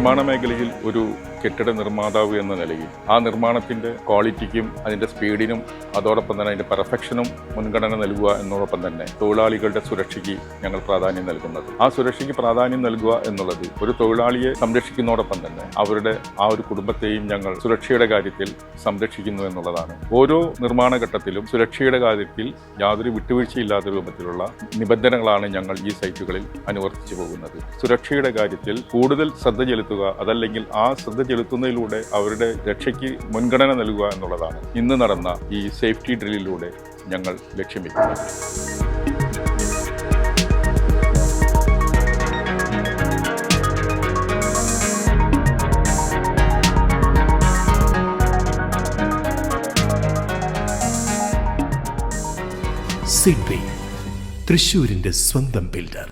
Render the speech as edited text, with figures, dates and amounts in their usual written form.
നിർമ്മാണ മേഖലയിൽ ഒരു കെട്ടിട നിർമ്മാതാവ് എന്ന നിലയിൽ ആ നിർമ്മാണത്തിൻ്റെ ക്വാളിറ്റിക്കും അതിൻ്റെ സ്പീഡിനും അതോടൊപ്പം തന്നെ അതിൻ്റെ പെർഫെക്ഷനും മുൻഗണന നൽകുക എന്നതോടൊപ്പം തന്നെ തൊഴിലാളികളുടെ സുരക്ഷയ്ക്ക് ഞങ്ങൾ പ്രാധാന്യം നൽകുന്നത്. ആ സുരക്ഷയ്ക്ക് പ്രാധാന്യം നൽകുക എന്നുള്ളത് ഒരു തൊഴിലാളിയെ സംരക്ഷിക്കുന്നതോടൊപ്പം തന്നെ അവരുടെ ആ ഒരു കുടുംബത്തെയും ഞങ്ങൾ സുരക്ഷയുടെ കാര്യത്തിൽ സംരക്ഷിക്കുന്നു എന്നുള്ളതാണ്. ഓരോ നിർമ്മാണ ഘട്ടത്തിലും സുരക്ഷയുടെ കാര്യത്തിൽ യാതൊരു വിട്ടുവീഴ്ചയില്ലാത്ത രൂപത്തിലുള്ള നിബന്ധനകളാണ് ഞങ്ങൾ ഈ സൈറ്റുകളിൽ അനുവർത്തിച്ചു പോകുന്നത്. സുരക്ഷയുടെ കാര്യത്തിൽ കൂടുതൽ ശ്രദ്ധ ചെലുത്തുക, അതല്ലെങ്കിൽ ആ ശ്രദ്ധ ചെലുത്തുന്നതിലൂടെ അവരുടെ രക്ഷയ്ക്ക് മുൻഗണന നൽകുക എന്നുള്ളതാണ് ഇന്ന് നടന്ന ഈ സേഫ്റ്റി ഡ്രില്ലിലൂടെ ഞങ്ങൾ ലക്ഷ്യം വെക്കുന്നത്. CIDBI, തൃശ്ശൂരിന്റെ സ്വന്തം ബിൽഡർ.